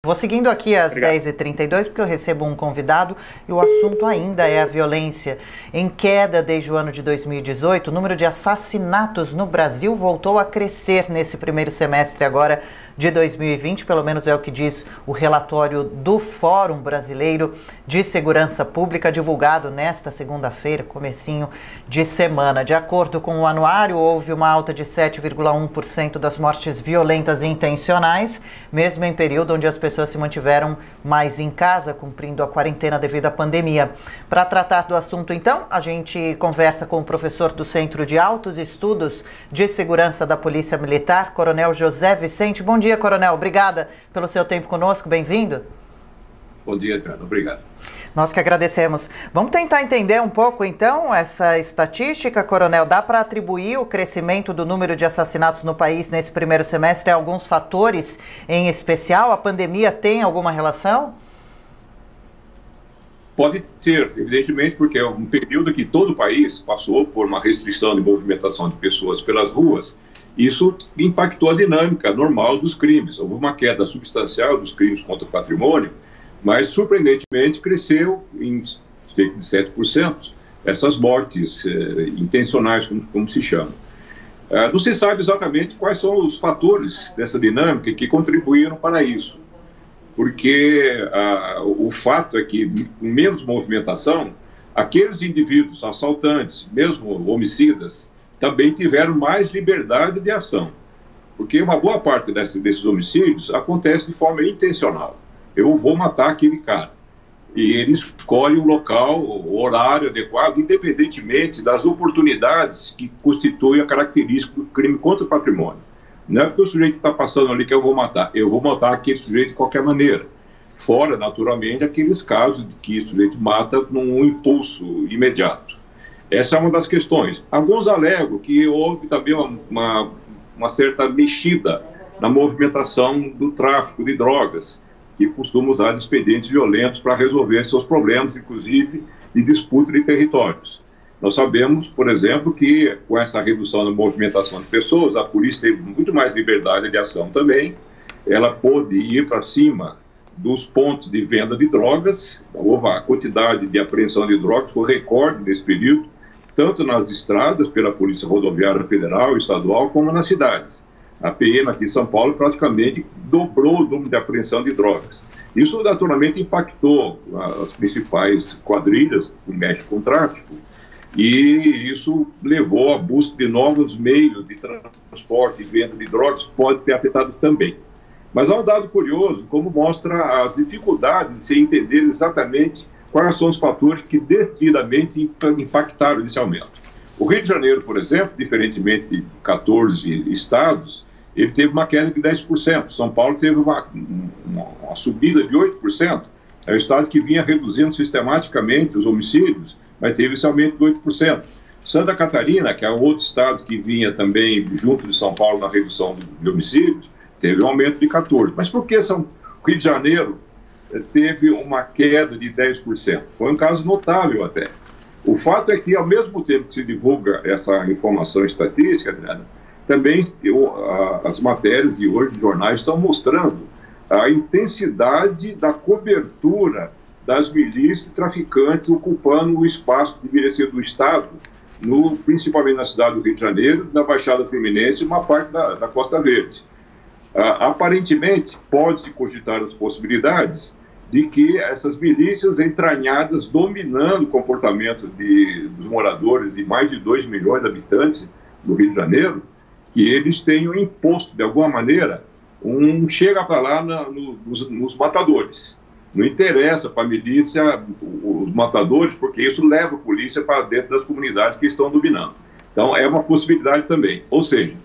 Vou seguindo aqui às 10h32, porque eu recebo um convidado e o assunto ainda é a violência. Em queda desde o ano de 2018, o número de assassinatos no Brasil voltou a crescer nesse primeiro semestre agora de 2020, pelo menos é o que diz o relatório do Fórum Brasileiro de Segurança Pública, divulgado nesta segunda-feira, comecinho de semana. De acordo com o anuário, houve uma alta de 7,1% das mortes violentas e intencionais, mesmo em período onde as pessoas se mantiveram mais em casa, cumprindo a quarentena devido à pandemia. Para tratar do assunto, então, a gente conversa com o professor do Centro de Altos Estudos de Segurança da Polícia Militar, Coronel José Vicente. Bom dia, Coronel. Obrigada pelo seu tempo conosco. Bem-vindo. Bom dia, Adriano. Obrigado. Nós que agradecemos. Vamos tentar entender um pouco, então, essa estatística, Coronel. Dá para atribuir o crescimento do número de assassinatos no país nesse primeiro semestre a alguns fatores em especial? A pandemia tem alguma relação? Pode ter, evidentemente, porque é um período que todo o país passou por uma restrição de movimentação de pessoas pelas ruas. Isso impactou a dinâmica normal dos crimes. Houve uma queda substancial dos crimes contra o patrimônio, mas, surpreendentemente, cresceu em cerca de 7% essas mortes intencionais, como se chama. Não se sabe exatamente quais são os fatores dessa dinâmica que contribuíram para isso, porque o fato é que, com menos movimentação, aqueles indivíduos assaltantes, mesmo homicidas, também tiveram mais liberdade de ação, porque uma boa parte desses homicídios acontece de forma intencional. Eu vou matar aquele cara. E ele escolhe o local, o horário adequado, independentemente das oportunidades que constituem a característica do crime contra o patrimônio. Não é porque o sujeito está passando ali que eu vou matar. Eu vou matar aquele sujeito de qualquer maneira. Fora, naturalmente, aqueles casos de que o sujeito mata num impulso imediato. Essa é uma das questões. Alguns alegam que houve também uma certa mexida na movimentação do tráfico de drogas, que costuma usar expedientes violentos para resolver seus problemas, inclusive de disputa de territórios. Nós sabemos, por exemplo, que com essa redução da movimentação de pessoas, a polícia teve muito mais liberdade de ação também. Ela pôde ir para cima dos pontos de venda de drogas. A quantidade de apreensão de drogas foi recorde nesse período, tanto nas estradas, pela Polícia Rodoviária Federal e Estadual, como nas cidades. A PM aqui em São Paulo praticamente dobrou o número de apreensão de drogas. Isso, naturalmente, impactou as principais quadrilhas que mexem com o tráfico, e isso levou à busca de novos meios de transporte e venda de drogas, pode ter afetado também. Mas há um dado curioso, como mostra as dificuldades de se entender exatamente quais são os fatores que decididamente impactaram esse aumento. O Rio de Janeiro, por exemplo, diferentemente de 14 estados, ele teve uma queda de 10%. São Paulo teve uma subida de 8%. É o estado que vinha reduzindo sistematicamente os homicídios, mas teve esse aumento de 8%. Santa Catarina, que é outro estado que vinha também junto de São Paulo na redução de homicídios, teve um aumento de 14%. Mas por que o Rio de Janeiro teve uma queda de 10%? Foi um caso notável até. O fato é que, ao mesmo tempo que se divulga essa informação estatística, Adriana, também as matérias de hoje de jornais estão mostrando a intensidade da cobertura das milícias traficantes ocupando o espaço que deveria ser do Estado, principalmente na cidade do Rio de Janeiro, na Baixada Fluminense e uma parte da Costa Verde. Aparentemente, pode-se cogitar as possibilidades de que essas milícias entranhadas, dominando o comportamento dos moradores de mais de 2 milhões de habitantes do Rio de Janeiro, que eles tenham imposto, de alguma maneira, chega para lá nos matadores. Não interessa para a milícia os matadores, porque isso leva a polícia para dentro das comunidades que estão dominando. Então, é uma possibilidade também. Ou seja,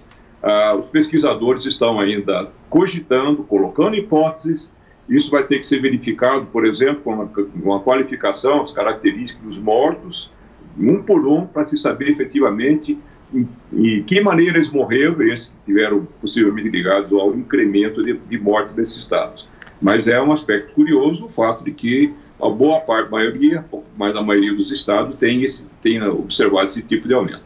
os pesquisadores estão ainda cogitando, colocando hipóteses. Isso vai ter que ser verificado, por exemplo, com uma qualificação, as características dos mortos, um por um, para se saber efetivamente em que maneira eles morreram, esses que tiveram possivelmente ligados ao incremento de morte desses estados. Mas é um aspecto curioso o fato de que a maioria dos estados tem observado esse tipo de aumento.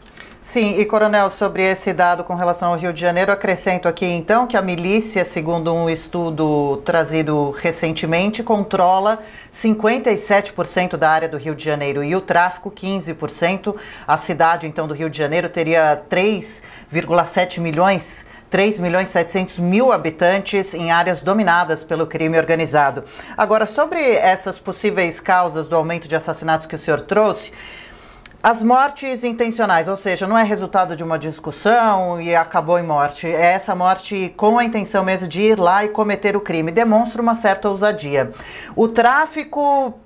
Sim, e Coronel, sobre esse dado com relação ao Rio de Janeiro, acrescento aqui então que a milícia, segundo um estudo trazido recentemente, controla 57% da área do Rio de Janeiro e o tráfico 15%. A cidade então do Rio de Janeiro teria 3,7 milhões 3.700.000 habitantes em áreas dominadas pelo crime organizado. Agora, sobre essas possíveis causas do aumento de assassinatos que o senhor trouxe, as mortes intencionais, ou seja, não é resultado de uma discussão e acabou em morte. É essa morte com a intenção mesmo de ir lá e cometer o crime. Demonstra uma certa ousadia. O tráfico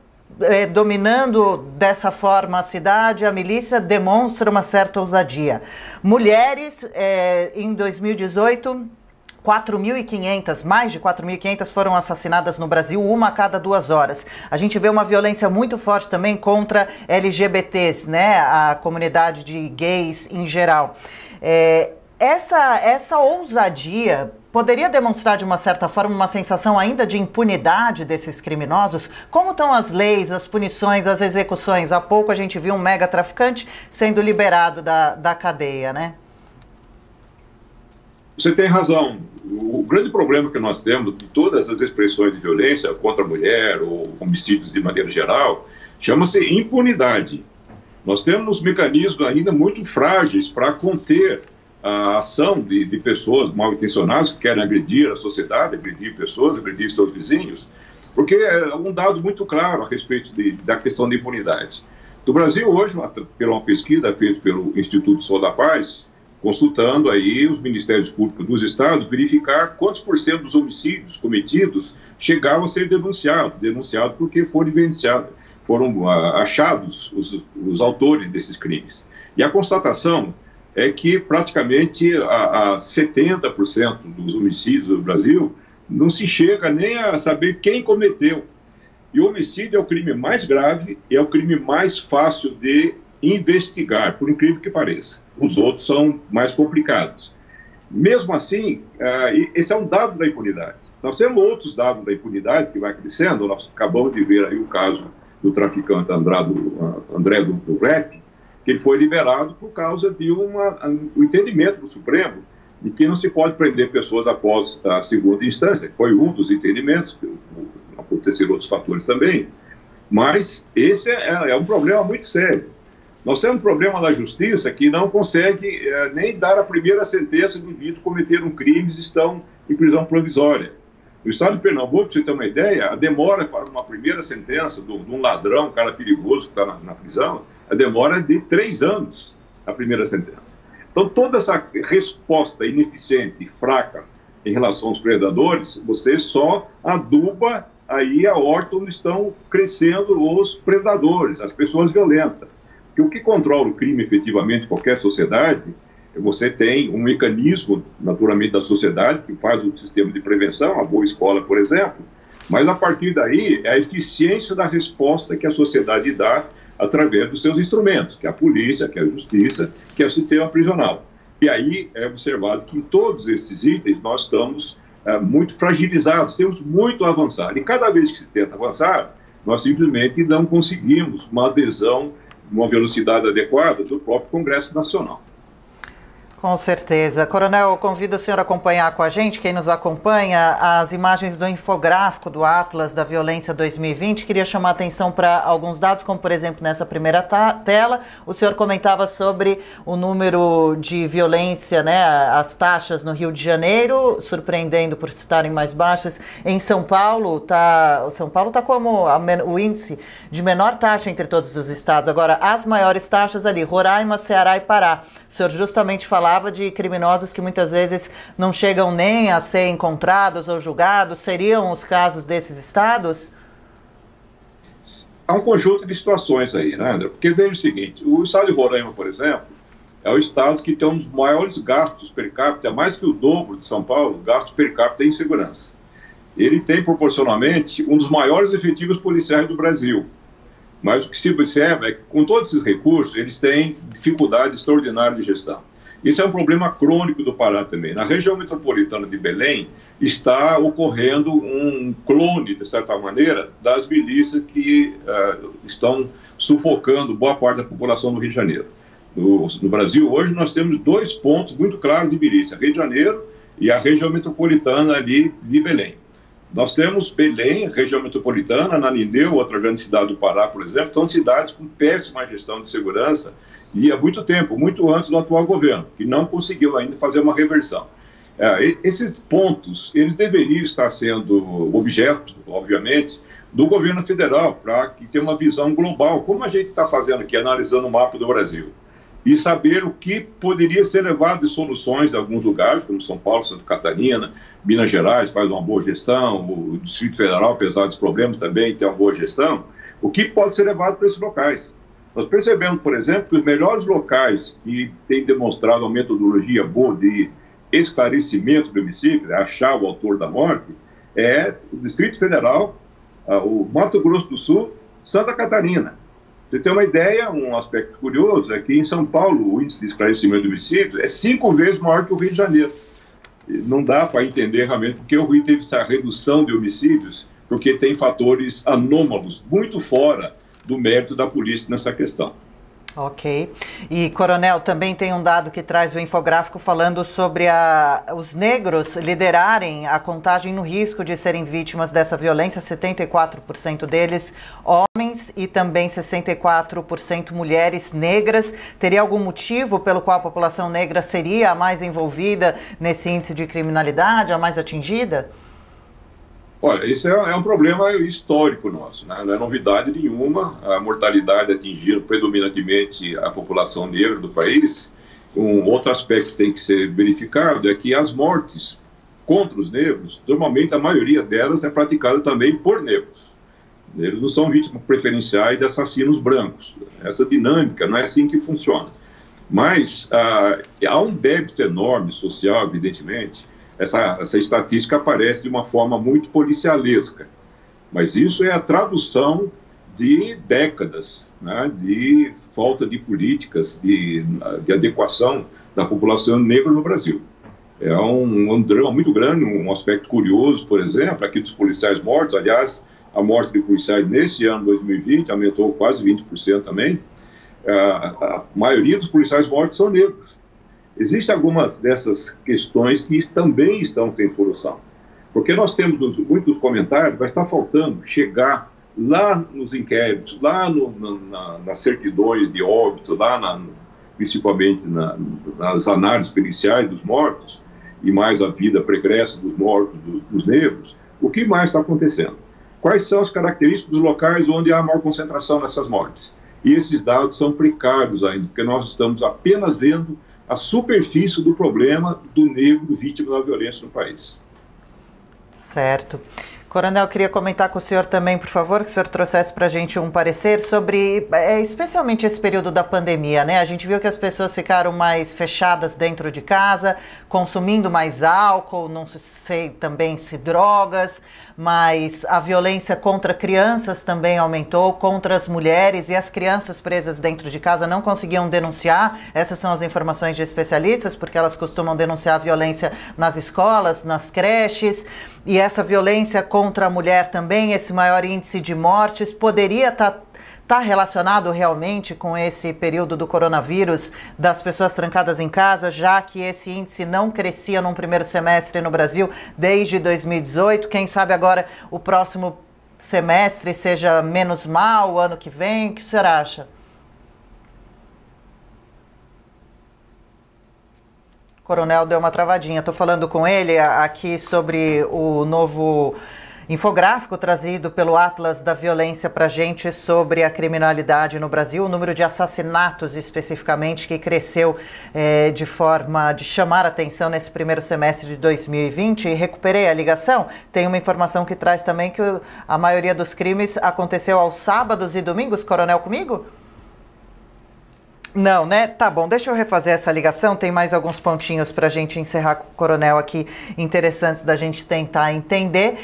dominando dessa forma a cidade, a milícia demonstra uma certa ousadia. Mulheres, em 2018... 4.500, mais de 4.500 foram assassinadas no Brasil, uma a cada 2 horas. A gente vê uma violência muito forte também contra LGBTs, né? A comunidade de gays em geral. Essa ousadia poderia demonstrar, de uma certa forma, uma sensação ainda de impunidade desses criminosos? Como estão as leis, as punições, as execuções? Há pouco a gente viu um mega traficante sendo liberado da cadeia, né? Você tem razão. O grande problema que nós temos de todas as expressões de violência contra a mulher ou homicídios de maneira geral chama-se impunidade. Nós temos mecanismos ainda muito frágeis para conter a ação de pessoas mal intencionadas que querem agredir a sociedade, agredir pessoas, agredir seus vizinhos, porque é um dado muito claro a respeito da questão da impunidade. No Brasil, hoje, pela uma pesquisa feita pelo Instituto Sol da Paz, consultando aí os ministérios públicos dos estados, verificar quantos por cento dos homicídios cometidos chegavam a ser denunciados porque foram achados os autores desses crimes. E a constatação é que praticamente a 70% dos homicídios do Brasil não se chega nem a saber quem cometeu. E o homicídio é o crime mais grave e é o crime mais fácil de investigar, por incrível que pareça. Os outros são mais complicados. Mesmo assim, esse é um dado da impunidade. Nós temos outros dados da impunidade que vai crescendo. Nós acabamos de ver aí o caso do traficante André do REC, que ele foi liberado por causa de o entendimento do Supremo de que não se pode prender pessoas após a segunda instância. Foi um dos entendimentos, aconteceram outros fatores também, mas esse é um problema muito sério. Nós temos um problema da justiça que não consegue nem dar a primeira sentença de indivíduos que cometeram crimes e estão em prisão provisória. No estado de Pernambuco, para você ter uma ideia, a demora para uma primeira sentença de um ladrão, um cara perigoso que está na prisão, a demora é de 3 anos, a primeira sentença. Então, toda essa resposta ineficiente e fraca em relação aos predadores, você só aduba aí a horta onde estão crescendo os predadores, as pessoas violentas. Porque o que controla o crime efetivamente em qualquer sociedade, você tem um mecanismo, naturalmente, da sociedade que faz o sistema de prevenção, a boa escola, por exemplo, mas a partir daí é a eficiência da resposta que a sociedade dá através dos seus instrumentos, que é a polícia, que é a justiça, que é o sistema prisional. E aí é observado que em todos esses itens nós estamos muito fragilizados, temos muito a avançar. E cada vez que se tenta avançar, nós simplesmente não conseguimos uma adesão, uma velocidade adequada do próprio Congresso Nacional. Com certeza. Coronel, eu convido o senhor a acompanhar com a gente, quem nos acompanha, as imagens do infográfico do Atlas da Violência 2020. Queria chamar a atenção para alguns dados, como por exemplo nessa primeira tela, o senhor comentava sobre o número de violência, né, as taxas no Rio de Janeiro, surpreendendo por estarem mais baixas. Em São Paulo está como o índice de menor taxa entre todos os estados. Agora, as maiores taxas ali, Roraima, Ceará e Pará. O senhor justamente falava de criminosos que muitas vezes não chegam nem a ser encontrados ou julgados. Seriam os casos desses estados? Há um conjunto de situações aí, né, André? Porque veja o seguinte, o estado de Roraima, por exemplo, é o estado que tem um dos maiores gastos per capita, mais que o dobro de São Paulo, gastos per capita em segurança. Ele tem, proporcionalmente, um dos maiores efetivos policiais do Brasil. Mas o que se observa é que, com todos esses recursos, eles têm dificuldade extraordinária de gestão. Isso é um problema crônico do Pará também. Na região metropolitana de Belém está ocorrendo um clone, de certa maneira, das milícias que estão sufocando boa parte da população do Rio de Janeiro. No Brasil, hoje, nós temos 2 pontos muito claros de milícia, Rio de Janeiro e a região metropolitana ali de Belém. Nós temos Belém, região metropolitana, Ananindeua, outra grande cidade do Pará, por exemplo, são cidades com péssima gestão de segurança e há muito tempo, muito antes do atual governo, que não conseguiu ainda fazer uma reversão. Esses pontos, eles deveriam estar sendo objeto, obviamente, do governo federal, para que tenha uma visão global, como a gente está fazendo aqui, analisando o mapa do Brasil, e saber o que poderia ser levado de soluções de alguns lugares, como São Paulo, Santa Catarina, Minas Gerais faz uma boa gestão, o Distrito Federal, apesar dos problemas, também tem uma boa gestão, o que pode ser levado para esses locais. Nós percebemos, por exemplo, que os melhores locais que têm demonstrado uma metodologia boa de esclarecimento do homicídio, achar o autor da morte, é o Distrito Federal, o Mato Grosso do Sul, Santa Catarina. Você tem uma ideia, um aspecto curioso, é que em São Paulo o índice de esclarecimento de homicídios é 5 vezes maior que o Rio de Janeiro. Não dá para entender realmente porque o Rio teve essa redução de homicídios, porque tem fatores anômalos, muito fora do mérito da polícia nessa questão. Ok. E, Coronel, também tem um dado que traz o infográfico falando sobre os negros liderarem a contagem no risco de serem vítimas dessa violência, 74% deles homens e também 64% mulheres negras. Teria algum motivo pelo qual a população negra seria a mais envolvida nesse índice de criminalidade, a mais atingida? Olha, esse é um problema histórico nosso, né? Não é novidade nenhuma a mortalidade atingindo predominantemente a população negra do país. Um outro aspecto que tem que ser verificado é que as mortes contra os negros, normalmente a maioria delas é praticada também por negros. Eles não são vítimas preferenciais de assassinos brancos. Essa dinâmica não é assim que funciona. Mas há um débito enorme social, evidentemente. Essa estatística aparece de uma forma muito policialesca, mas isso é a tradução de décadas, né, de falta de políticas de adequação da população negra no Brasil. É um drama muito grande, um aspecto curioso, por exemplo, aqui dos policiais mortos. Aliás, a morte de policiais nesse ano, 2020, aumentou quase 20% também. A maioria dos policiais mortos são negros. Existem algumas dessas questões que também estão sem solução. Porque nós temos muitos comentários, mas está faltando chegar lá nos inquéritos, lá nas certidões de óbito, lá principalmente nas análises periciais dos mortos, e mais a vida pregressa dos mortos, dos negros, o que mais está acontecendo? Quais são as características dos locais onde há maior concentração nessas mortes? E esses dados são precários ainda, porque nós estamos apenas vendo a superfície do problema do negro vítima da violência no país. Certo. Coronel, queria comentar com o senhor também, por favor, que o senhor trouxesse para a gente um parecer sobre, especialmente esse período da pandemia, né? A gente viu que as pessoas ficaram mais fechadas dentro de casa, consumindo mais álcool, não sei também se drogas, mas a violência contra crianças também aumentou, contra as mulheres, e as crianças presas dentro de casa não conseguiam denunciar. Essas são as informações de especialistas, porque elas costumam denunciar a violência nas escolas, nas creches, e essa violência contra a mulher também, esse maior índice de mortes, poderia estar relacionado realmente com esse período do coronavírus, das pessoas trancadas em casa, já que esse índice não crescia num primeiro semestre no Brasil desde 2018. Quem sabe agora o próximo semestre seja menos mal, o ano que vem? O que o senhor acha? O coronel deu uma travadinha. Estou falando com ele aqui sobre o novo infográfico trazido pelo Atlas da Violência para a gente sobre a criminalidade no Brasil, o número de assassinatos especificamente que cresceu de forma de chamar atenção nesse primeiro semestre de 2020. E recuperei a ligação. Tem uma informação que traz também que a maioria dos crimes aconteceu aos sábados e domingos. Coronel, comigo? Não, né? Tá bom, deixa eu refazer essa ligação. Tem mais alguns pontinhos para a gente encerrar com o coronel aqui, interessantes da gente tentar entender.